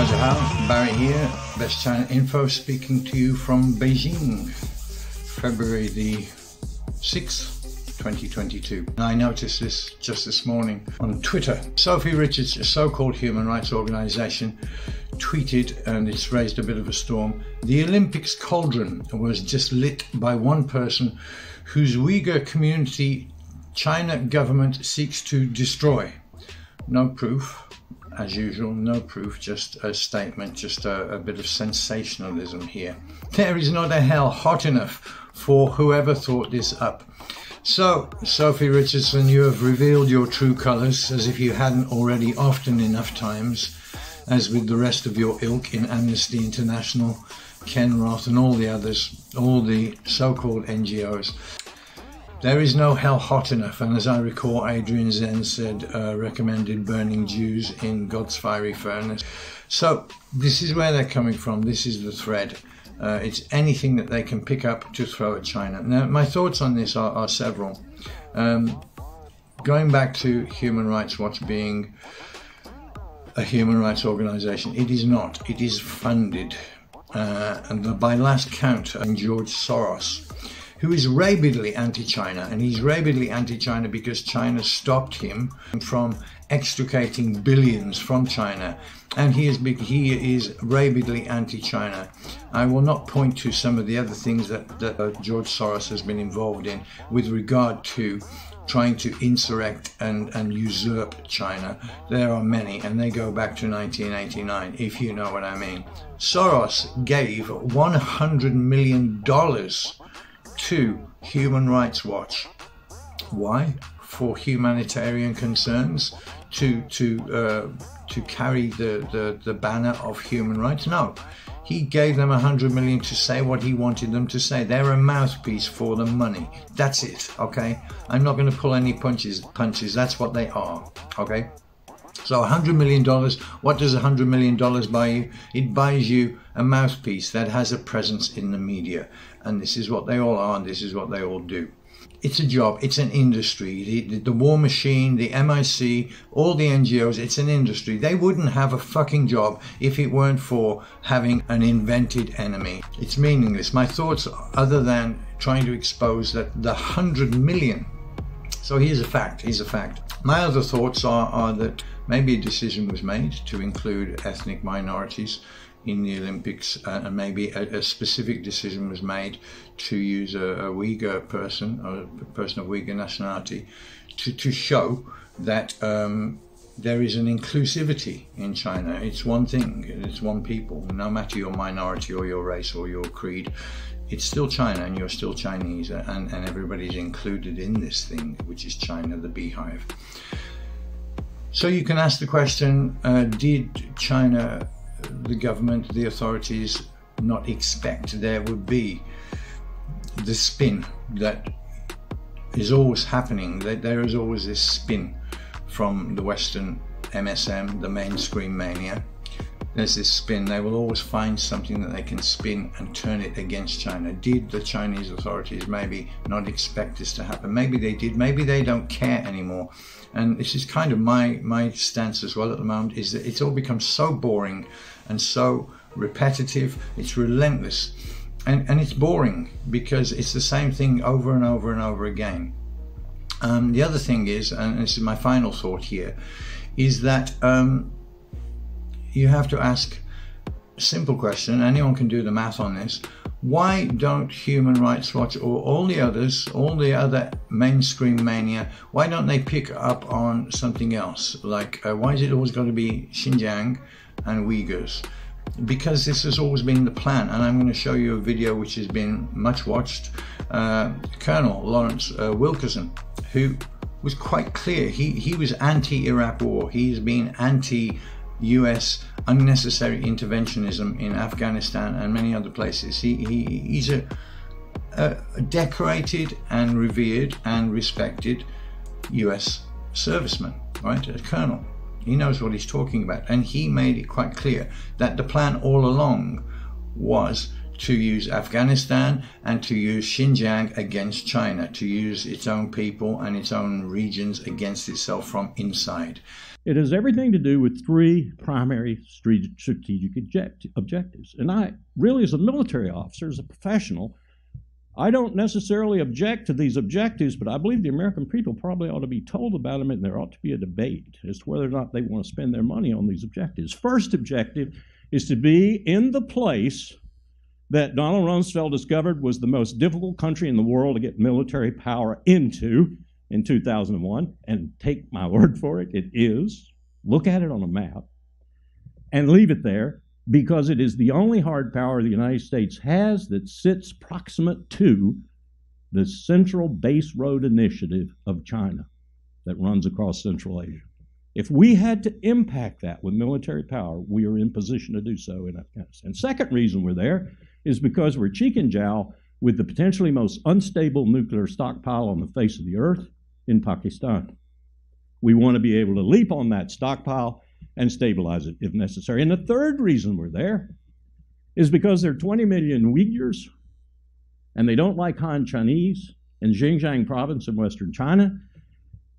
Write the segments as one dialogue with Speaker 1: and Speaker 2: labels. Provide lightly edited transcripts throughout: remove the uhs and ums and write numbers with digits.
Speaker 1: How's Barrie here, Best China Info, speaking to you from Beijing, February the 6th, 2022. I noticed this just this morning on Twitter. Sophie Richards, a so-called human rights organization, tweeted, and it's raised a bit of a storm, the Olympics cauldron was just lit by one person whose Uyghur community China government seeks to destroy. No proof. As usual, no proof, just a statement, just a bit of sensationalism here. There is not a hell hot enough for whoever thought this up. So, Sophie Richardson, you have revealed your true colours, as if you hadn't already often enough times, as with the rest of your ilk in Amnesty International, Ken Roth and all the others, all the so-called NGOs. There is no hell hot enough, and as I recall, Adrian Zen said, recommended burning Jews in God's fiery furnace. So this is where they're coming from. This is the thread. It's anything that they can pick up to throw at China. Now, my thoughts on this are several. Going back to Human Rights Watch being a human rights organization, it is not. It is funded, and by last count, George Soros, who is rabidly anti-China, and he's rabidly anti-China because China stopped him from extricating billions from China, and he is rabidly anti-China. I will not point to some of the other things that George Soros has been involved in with regard to trying to insurrect and usurp China. There are many, and they go back to 1989, if you know what I mean. Soros gave $100 million to Human Rights Watch. Why? For humanitarian concerns, to carry the banner of human rights? No, he gave them $100 million to say what he wanted them to say. They're a mouthpiece for the money. That's it. Okay, I'm not going to pull any punches. That's what they are. Okay. So $100 million, what does $100 million buy you? It buys you a mouthpiece that has a presence in the media. And this is what they all are, and this is what they all do. It's a job, it's an industry. The war machine, the MIC, all the NGOs, it's an industry. They wouldn't have a fucking job if it weren't for having an invented enemy. It's meaningless. My thoughts, other than trying to expose that the 100 million. So here's a fact, My other thoughts are that maybe a decision was made to include ethnic minorities in the Olympics, and maybe a specific decision was made to use a Uyghur person, or a person of Uyghur nationality, to show that there is an inclusivity in China. It's one thing, it's one people, no matter your minority or your race or your creed. It's still China, and you're still Chinese, and everybody's included in this thing, which is China, the beehive. So you can ask the question, did China, the government, the authorities, not expect there would be the spin that is always happening, that there is always this spin from the Western MSM, the mainstream mania. There's this spin. They will always find something that they can spin and turn it against China. Did the Chinese authorities maybe not expect this to happen? Maybe they did. Maybe they don't care anymore. And this is kind of my stance as well at the moment, is that it's all become so boring and so repetitive. It's relentless, and it's boring because it's the same thing over and over and over again. The other thing is, and this is my final thought here, is that you have to ask a simple question. Anyone can do the math on this. Why don't Human Rights Watch or all the others, all the other mainstream mania, why don't they pick up on something else? Like, why is it always got to be Xinjiang and Uyghurs? Because this has always been the plan, and I'm going to show you a video which has been much watched. Colonel Lawrence Wilkerson, who was quite clear. He was anti-Iraq war. He's been anti-US unnecessary interventionism in Afghanistan and many other places. He's a decorated and revered and respected US serviceman, right? A colonel. He knows what he's talking about, and he made it quite clear that the plan all along was to use Afghanistan and to use Xinjiang against China, to use its own people and its own regions against itself from inside.
Speaker 2: It has everything to do with three primary strategic objectives. And I really, as a military officer, as a professional, I don't necessarily object to these objectives, but I believe the American people probably ought to be told about them, and there ought to be a debate as to whether or not they want to spend their money on these objectives. First objective is to be in the place that Donald Rumsfeld discovered was the most difficult country in the world to get military power into in 2001, and take my word for it, it is. Look at it on a map and leave it there, because it is the only hard power the United States has that sits proximate to the Central Base Road Initiative of China that runs across Central Asia. If we had to impact that with military power, we are in position to do so in Afghanistan. Second reason we're there is because we're cheek and jowl with the potentially most unstable nuclear stockpile on the face of the earth in Pakistan. We want to be able to leap on that stockpile and stabilize it if necessary. And the third reason we're there is because there are 20 million Uyghurs, and they don't like Han Chinese in Xinjiang province in western China.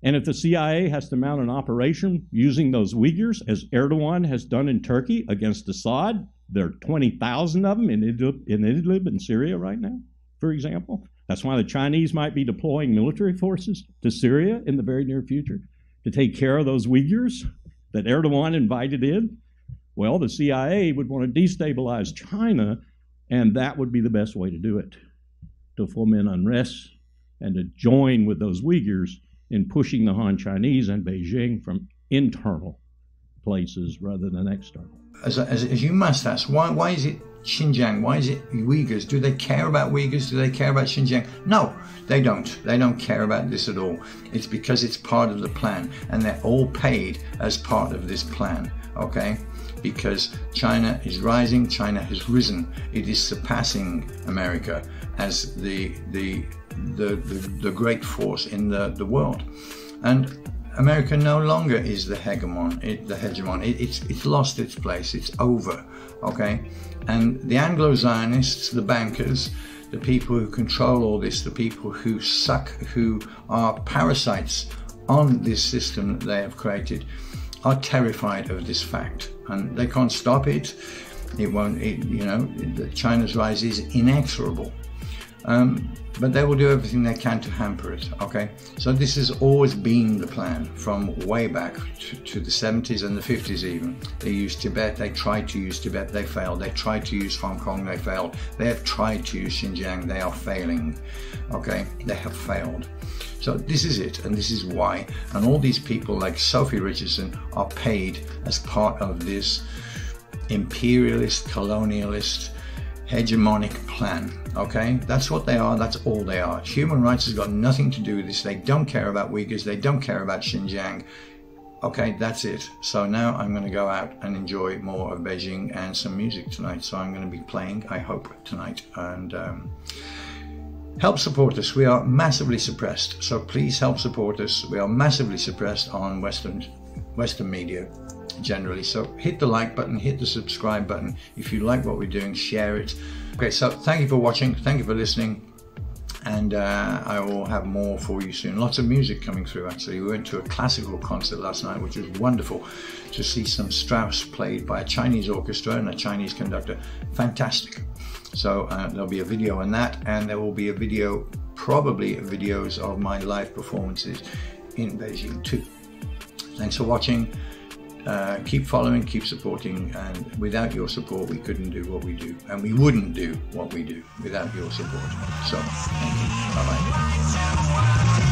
Speaker 2: And if the CIA has to mount an operation using those Uyghurs, as Erdogan has done in Turkey against Assad, there are 20,000 of them in Idlib in Syria right now, for example. That's why the Chinese might be deploying military forces to Syria in the very near future to take care of those Uyghurs that Erdogan invited in. Well, the CIA would want to destabilize China, and that would be the best way to do it, to foment unrest and to join with those Uyghurs in pushing the Han Chinese and Beijing from internal places rather than external.
Speaker 1: As you must ask, why is it Xinjiang? Why is it Uyghurs? Do they care about Uyghurs? Do they care about Xinjiang? No, they don't. They don't care about this at all. It's because it's part of the plan, and they're all paid as part of this plan, okay? Because China is rising, China has risen. It is surpassing America as the great force in the world. And America no longer is the hegemon. It's lost its place. It's over, okay? And the anglo-zionists, the bankers, the people who control all this, the people who suck, who are parasites on this system that they have created, are terrified of this fact, and they can't stop it. It won't. China's rise is inexorable. But they will do everything they can to hamper it, okay? So this has always been the plan from way back to the 70s and the 50s even. They used Tibet, they tried to use Tibet, they failed. They tried to use Hong Kong, they failed. They have tried to use Xinjiang, they are failing, okay? They have failed. So this is it, and this is why. And all these people like Sophie Richardson are paid as part of this imperialist, colonialist, hegemonic plan, okay? That's what they are, that's all they are. Human rights has got nothing to do with this. They don't care about Uyghurs, they don't care about Xinjiang. Okay, that's it. So now I'm going to go out and enjoy more of Beijing and some music tonight. So I'm going to be playing, I hope, tonight. And help support us. We are massively suppressed. So please help support us. We are massively suppressed on Western media generally. So hit the like button, hit the subscribe button. If you like what we're doing, share it. Okay, so thank you for watching, thank you for listening, and I will have more for you soon. Lots of music coming through actually. We went to a classical concert last night, which was wonderful to see some Strauss played by a Chinese orchestra and a Chinese conductor. Fantastic. So there'll be a video on that, and there will be a video, probably videos of my live performances in Beijing too. Thanks for watching. Keep following, keep supporting, and without your support we couldn't do what we do, and we wouldn't do what we do without your support. So thank you. Bye bye.